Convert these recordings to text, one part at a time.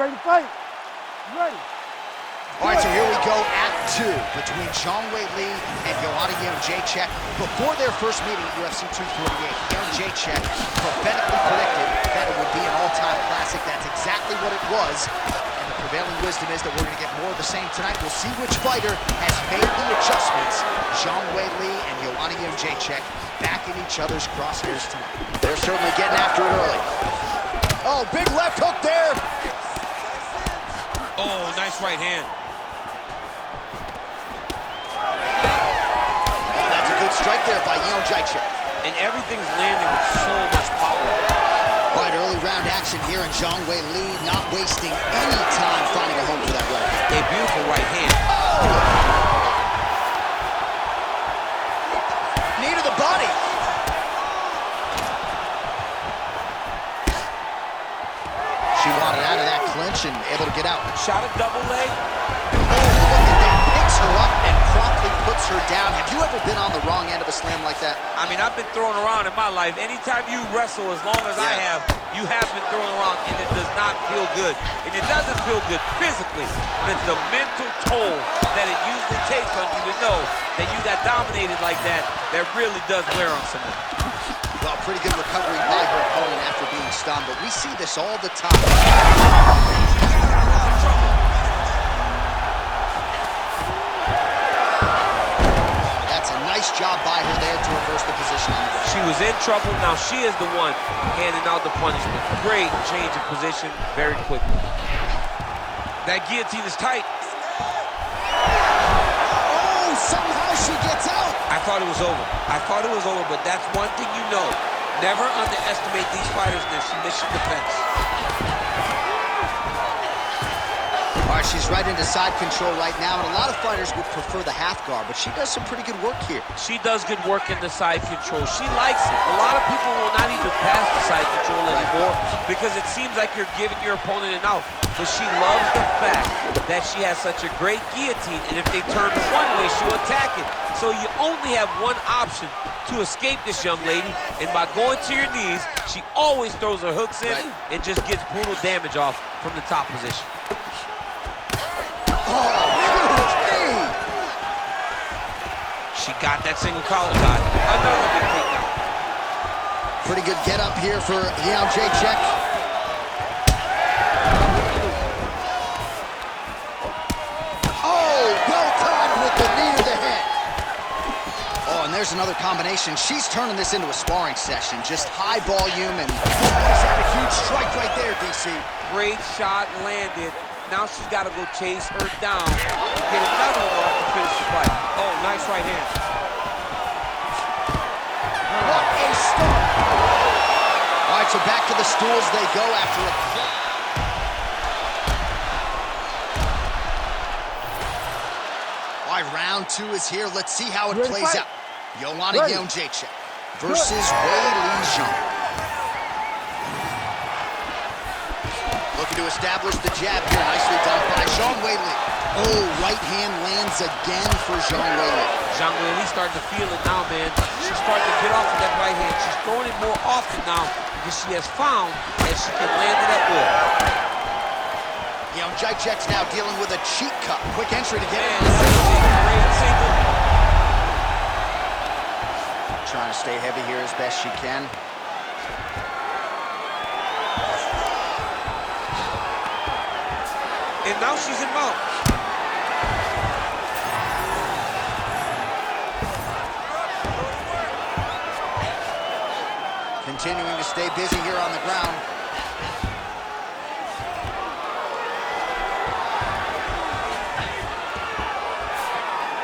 ready to fight? You ready? All right, so here we go, Act 2 between Zhang Weili and Joanna Jędrzejczyk. Before their first meeting at UFC 248, Jędrzejczyk prophetically predicted that it would be an all-time classic. That's exactly what it was. And the prevailing wisdom is that we're going to get more of the same tonight. We'll see which fighter has made the adjustments. Zhang Weili and Joanna Jędrzejczyk back in each other's crosshairs tonight. They're certainly getting after it early. Oh, big left hook there. Oh, nice right hand. Strike there by Jędrzejczyk. And everything's landing with so much power. All right, early round action here, and Zhang Weili not wasting any time finding a home for that right hand. A beautiful right hand. Oh! Knee to the body. She wanted out of that clinch and able to get out. Shot a double leg. Oh, look at that. Picks her up and promptly puts her down. Have you ever been on the wrong end of a slam like that? I mean, I've been thrown around in my life. Anytime you wrestle, as long as I have, you have been thrown around, and it does not feel good. And it doesn't feel good physically, but it's the mental toll that it usually takes on you to know that you got dominated like that, that really does wear on someone. Well, pretty good recovery by her opponent after being stunned, but we see this all the time. Nice job by her there to reverse the position on the ground. She was in trouble. Now she is the one handing out the punishment. Great change of position very quickly. That guillotine is tight. Oh, somehow she gets out. I thought it was over. But that's one thing you know. Never underestimate these fighters in their submission defense. All right, she's right into side control right now, and a lot of fighters would prefer the half guard, but she does some pretty good work here. She does good work in the side control. She likes it. A lot of people will not even pass the side control anymore because it seems like you're giving your opponent an out. But she loves the fact that she has such a great guillotine, and if they turn one way, she'll attack it. So you only have one option to escape this young lady, and by going to your knees, she always throws her hooks in and just gets brutal damage off from the top position. Oh, huge knee! She got that single collar shot. Another big takedown. Pretty good get up here for Jędrzejczyk. Oh, well timed with the knee to the head. Oh, and there's another combination. She's turning this into a sparring session. Just high volume, and she's had a huge strike right there, DC. Great shot landed. Now she's got to go chase her down and get another one off to finish the fight. Oh, nice right hand. What a start. All right, so back to the stools they go after a... All right, round 2 is here. Let's see how it plays out. Joanna Jędrzejczyk versus Weili Zhang. Looking to establish the jab here. Nicely done by Zhang Weili. Oh, right hand lands again for Zhang Weili. Zhang Weili starting to feel it now, man. She's starting to get off of that right hand. She's throwing it more often now because she has found that she can land it at will. Jędrzejczyk's now dealing with a cheek cut. Quick entry to get in. Great single. Trying to stay heavy here as best she can. And now she's in mount. Continuing to stay busy here on the ground.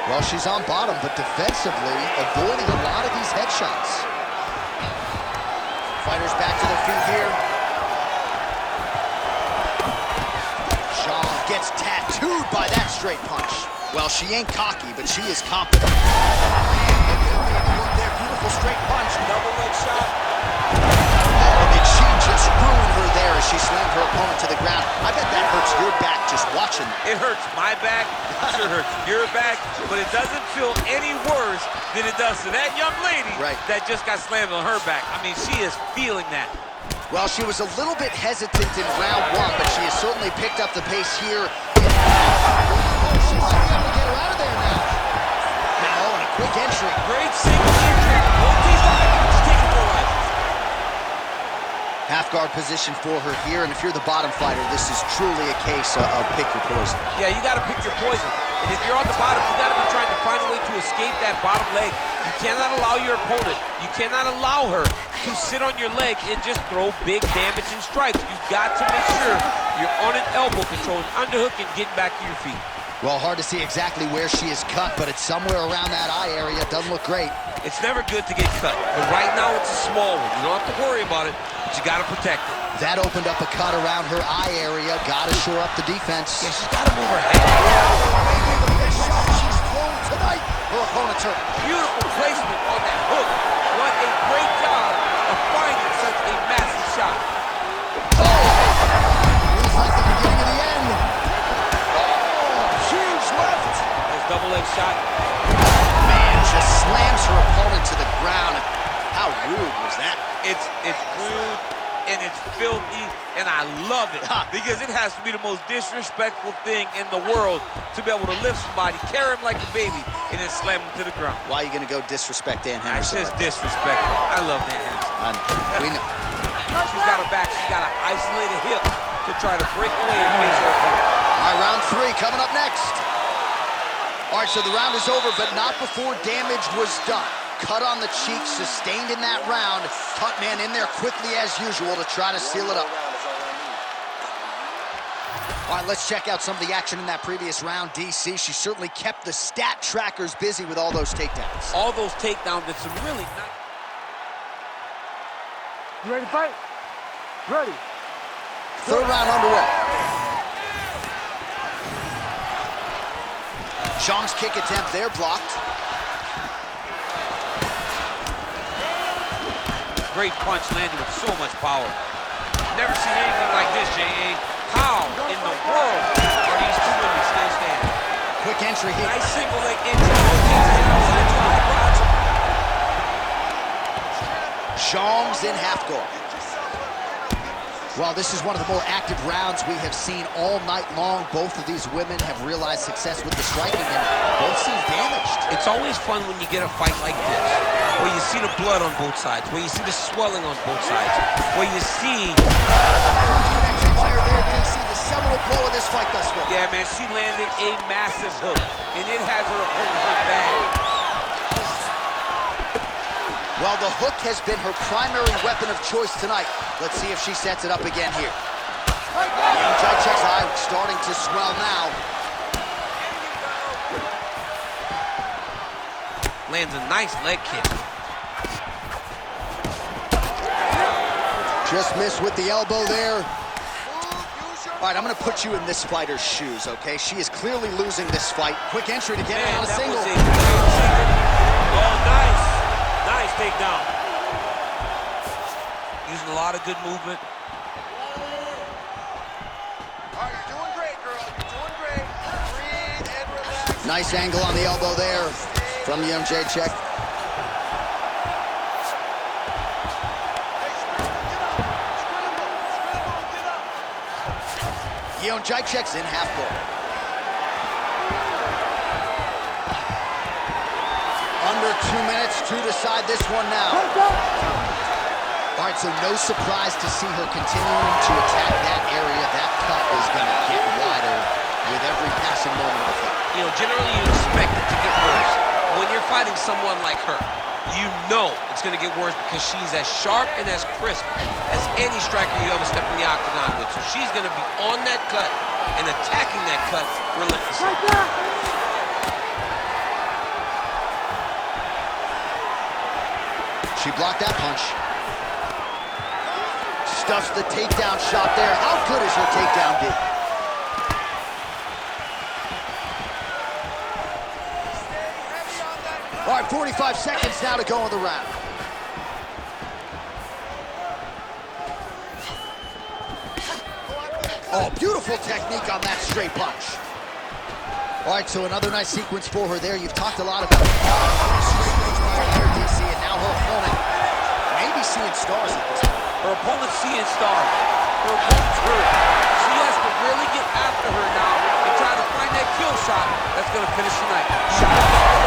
Well, she's on bottom, but defensively avoiding a lot of these headshots. Fighters back to their feet here. Gets tattooed by that straight punch. Well, she ain't cocky, but she is confident. There, beautiful straight punch. Double leg shot. Oh, did she just ruin her there as she slammed her opponent to the ground? I bet that hurts your back just watching that. It hurts my back. I'm sure it hurts your back, but it doesn't feel any worse than it does to that young lady that just got slammed on her back. I mean, she is feeling that. Well, she was a little bit hesitant in round one, but she has certainly picked up the pace here. She might be able to get her out of there now. Oh, and a quick entry. Great single injury. She's taking full life. Half guard position for her here, and if you're the bottom fighter, this is truly a case of pick your poison. Yeah, you got to pick your poison. And if you're on the bottom, you got to be trying to find a way to escape that bottom leg. You cannot allow your opponent, you cannot allow her to sit on your leg and just throw big damaging strikes. You've got to make sure you're on an elbow, controlling underhook and getting back to your feet. Well, hard to see exactly where she is cut, but it's somewhere around that eye area. Doesn't look great. It's never good to get cut, but right now it's a small one. You don't have to worry about it, but you got to protect it. That opened up a cut around her eye area. Got to shore up the defense. Yeah, she's got to move her head. Maybe the best shot she's thrown tonight. Her opponent's hurt. Beautiful placement on that hook. What a great job of finding such a massive shot. Oh! Feels like the beginning of the end. Oh, huge left. Nice double leg shot. Man, just slams her opponent to the ground. How rude was that? It's rude and it's filthy, and I love it because it has to be the most disrespectful thing in the world to be able to lift somebody, carry him like a baby, and then slam him to the ground. Why are you going to go disrespect Dan It's Henderson? just disrespectful. I love Dan Henderson. We know. She's got her back. She's got an isolated hip to try to break away and face her opponent. All right, round three coming up next. All right, so the round is over, but not before damage was done. Cut on the cheek, sustained in that round. Cut man in there quickly as usual to try to seal it up. All right, let's check out some of the action in that previous round. DC, she certainly kept the stat trackers busy with all those takedowns. All those takedowns did some really nice. You ready to fight? Ready. Third round underway. Zhang's kick attempt there blocked. Great punch landed with so much power. Never seen anything like this, J.A. How in the world are these two women still standing? Quick entry here. Nice single leg entry. Zhang's in half guard. Well, this is one of the more active rounds we have seen all night long. Both of these women have realized success with the striking, and both seem damaged. It's always fun when you get a fight like this, where you see the blood on both sides, where you see the swelling on both sides, where you see... Fire there, didn't see the seminal blow of this fight thus far. Yeah, man, she landed a massive hook, and it has her opponent hurt bad. Well, the hook has been her primary weapon of choice tonight. Let's see if she sets it up again here. Jacek's eye starting to swell now. Lands a nice leg kick. Just missed with the elbow there. All right, I'm going to put you in this fighter's shoes, okay? She is clearly losing this fight. Quick entry to get on a single. Oh, nice. Nice takedown. Using a lot of good movement. All right, you're doing great, girl. You're doing great. Breathe and relax. Nice angle on the elbow there from young Jacek. Young Jacek's in half guard. Under 2 minutes to decide this one now. All right, so no surprise to see her continuing to attack that area. That cut is going to get wider with every passing moment of the fight. You know, generally you expect it to get worse. When you're fighting someone like her, you know it's going to get worse because she's as sharp and as crisp as any striker you ever step in the octagon with. So she's going to be on that cut and attacking that cut relentlessly. She blocked that punch. Stuffs the takedown shot there. How good is her takedown D? All right, 45 seconds now to go in the round. Oh, beautiful technique on that straight punch. All right, so another nice sequence for her there. You've talked a lot about straight range fire there, DC, and now her opponent may be seeing stars at this point. Her opponent's seeing stars. Her opponent's hurt. She has to really get after her now and try to find that kill shot that's going to finish the night. Shot